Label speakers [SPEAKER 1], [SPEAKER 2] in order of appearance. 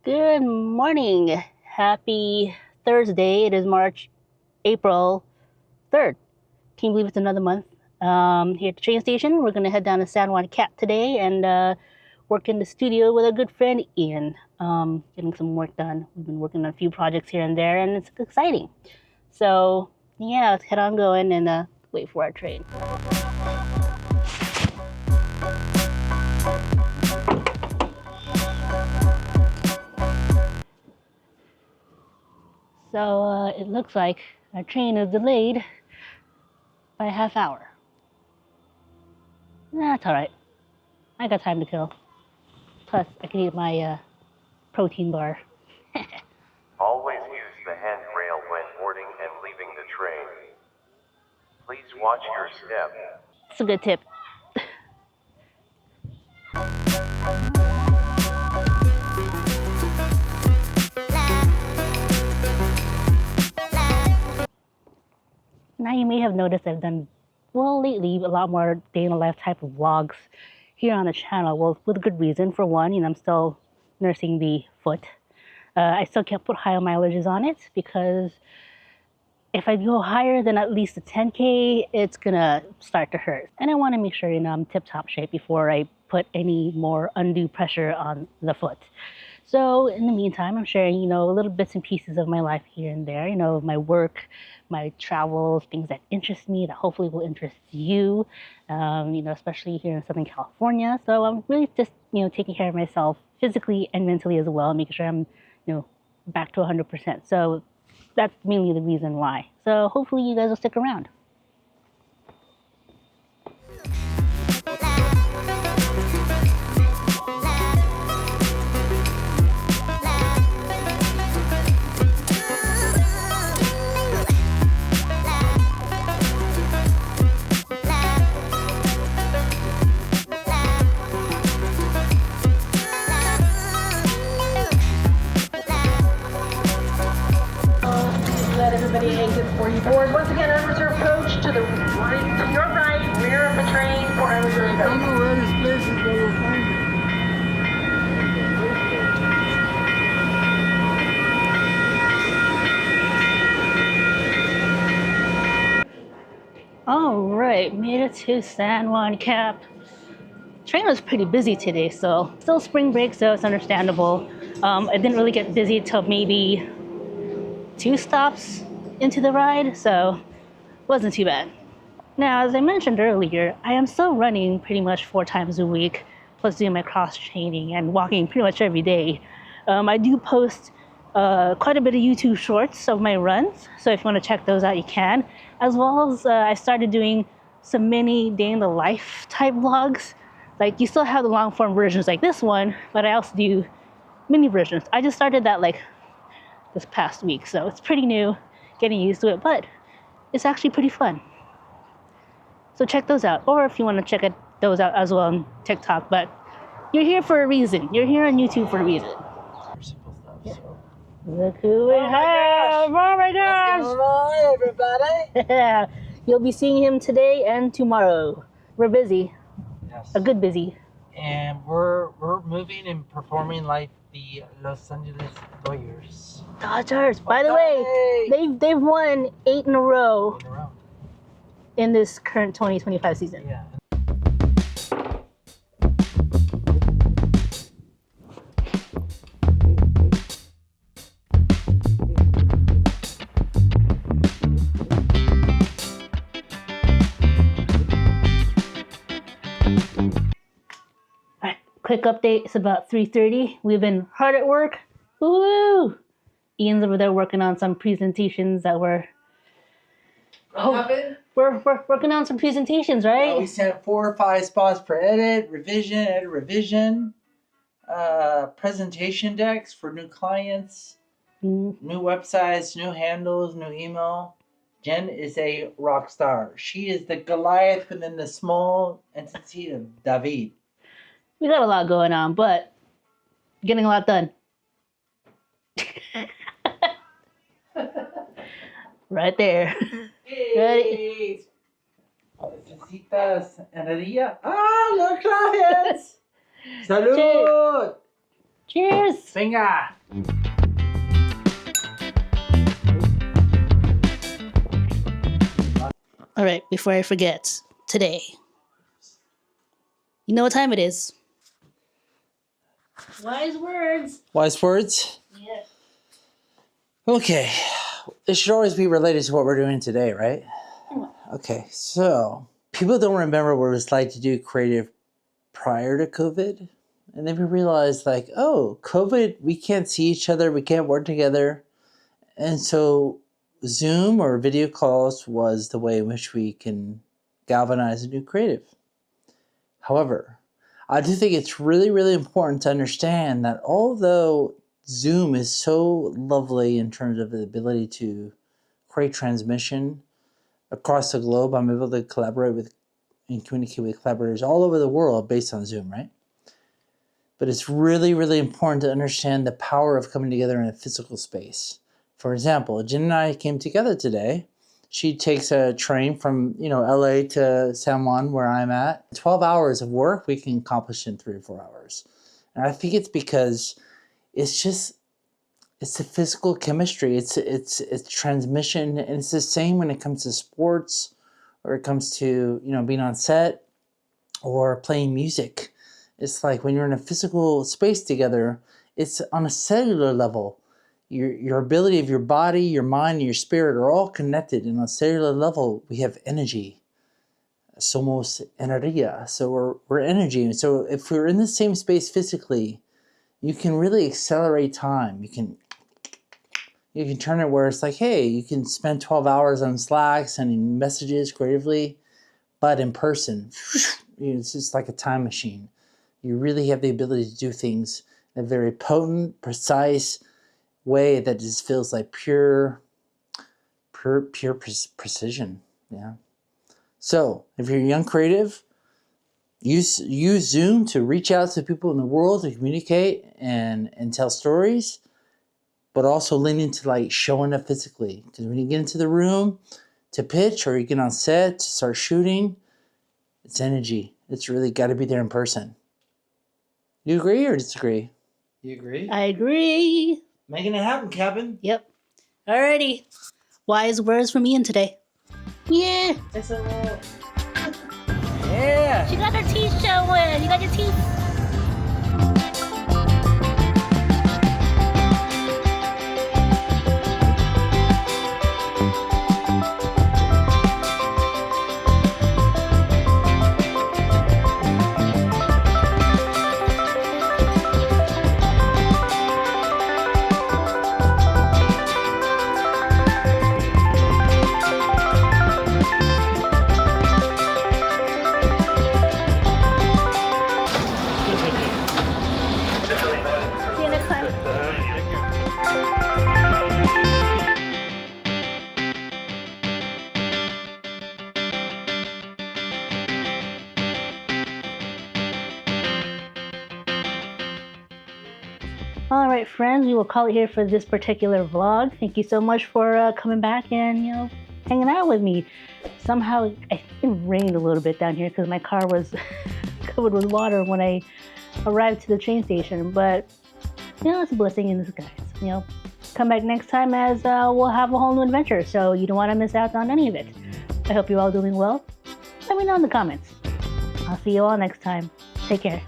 [SPEAKER 1] Good morning. Happy Thursday. It is April 3rd. Can't believe it's another month. Here at the train station, we're going to head down to San Juan Cap today and work in the studio with a good friend, Ian. Getting some work done. We've been working on a few projects here and there, and it's exciting. So, yeah, let's head on going and wait for our train. So it looks like our train is delayed by a half hour. That's all right. I got time to kill. Plus, I can eat my protein bar.
[SPEAKER 2] Always use the handrail when boarding and leaving the train. Please watch your step.
[SPEAKER 1] It's a good tip. Now you may have noticed I've done, well, lately, a lot more day in the life type of vlogs here on the channel. Well, with good reason. For one, I'm still nursing the foot. I still can't put higher mileages on it because if I go higher than at least a 10K, it's gonna start to hurt. And I want to make sure, I'm tip-top shape before I put any more undue pressure on the foot. So in the meantime, I'm sharing, little bits and pieces of my life here and there, my work, my travels, things that interest me that hopefully will interest you, especially here in Southern California. So I'm really just, taking care of myself physically and mentally as well, making sure I'm, back to 100%. So that's mainly the reason why. So hopefully you guys will stick around.
[SPEAKER 3] Everybody exit before you board. Once again, unreserved coach to the right, to your right, rear of the train for unreserved coach.
[SPEAKER 4] I know where this place is, but we'll find
[SPEAKER 1] it. All right, made it to San Juan Cap. Train was pretty busy today, so still spring break, so it's understandable. I didn't really get busy till maybe 2 stops into the ride, so wasn't too bad. Now, as I mentioned earlier, I am still running pretty much 4 times a week, plus doing my cross training and walking pretty much every day. I do post quite a bit of YouTube shorts of my runs, so if you want to check those out, you can. As well as I started doing some mini day in the life type vlogs. Like, you still have the long form versions like this one, but I also do mini versions. I just started that this past week, so it's pretty new, getting used to it, but it's actually pretty fun. So check those out, or if you want to check those out as well on TikTok, but you're here for a reason. You're here on YouTube for a reason. Yeah. Look who we have! Oh my gosh!
[SPEAKER 4] What's going on, everybody?
[SPEAKER 1] You'll be seeing him today and tomorrow. We're busy.
[SPEAKER 4] Yes.
[SPEAKER 1] A good busy.
[SPEAKER 4] And we're moving and performing like the Los Angeles Dodgers.
[SPEAKER 1] Dodgers. By the way, they've won 8 in a row in this current 2025 season.
[SPEAKER 4] Yeah.
[SPEAKER 1] Quick update, it's about 3:30. We've been hard at work. Woo! Ian's over there working on some presentations that we're we're working on some presentations, right?
[SPEAKER 4] We sent 4 or 5 spots per edit, revision, presentation decks for new clients, new websites, new handles, new email. Jen is a rock star. She is the Goliath within the small entity of David.
[SPEAKER 1] We got a lot going on, but getting a lot done. Right there. Ready?
[SPEAKER 4] Necesitas energía. Ah, los clients. Salud.
[SPEAKER 1] Cheers.
[SPEAKER 4] Venga.
[SPEAKER 1] All right, before I forget, today, you know what time it is? Wise words.
[SPEAKER 4] Wise words?
[SPEAKER 1] Yeah.
[SPEAKER 4] Okay. It should always be related to what we're doing today, right? Okay, so people don't remember what it was like to do creative prior to COVID. And then we realized, like, oh, COVID, we can't see each other, we can't work together. And so Zoom or video calls was the way in which we can galvanize and do creative. However, I do think it's really, really important to understand that although Zoom is so lovely in terms of the ability to create transmission across the globe, I'm able to collaborate with and communicate with collaborators all over the world based on Zoom, right? But it's really, really important to understand the power of coming together in a physical space. For example, Jen and I came together today. She takes a train from, LA to San Juan, where I'm at. 12 hours of work we can accomplish in 3 or 4 hours. And I think it's because it's the physical chemistry. It's transmission, and it's the same when it comes to sports, or it comes to being on set or playing music. It's like when you're in a physical space together, it's on a cellular level. Your ability of your body, your mind, and your spirit are all connected. And on a cellular level, we have energy. Somos energía. So we're energy. And so if we're in the same space physically, you can really accelerate time. You can turn it where it's like, hey, you can spend 12 hours on Slack sending messages creatively, but in person, it's just like a time machine. You really have the ability to do things in a very potent, precise way that just feels like pure precision. Yeah. So if you're a young creative, use Zoom to reach out to people in the world to communicate and tell stories, but also lean into like showing up physically. Because when you get into the room to pitch, or you get on set to start shooting, it's energy. It's really got to be there in person. You agree or disagree? You agree?
[SPEAKER 1] I agree.
[SPEAKER 4] Making it happen, Captain.
[SPEAKER 1] Yep. Alrighty. Wise words from Ian today. Yeah.
[SPEAKER 4] Yeah.
[SPEAKER 1] She got her teeth showing. You got your teeth. See you next time. All right, friends, we will call it here for this particular vlog. Thank you so much for coming back and, hanging out with me. Somehow, I think it rained a little bit down here because my car was covered with water when I arrived to the train station. But, it's a blessing in disguise. Come back next time as we'll have a whole new adventure. So you don't want to miss out on any of it. I hope you're all doing well. Let me know in the comments. I'll see you all next time. Take care.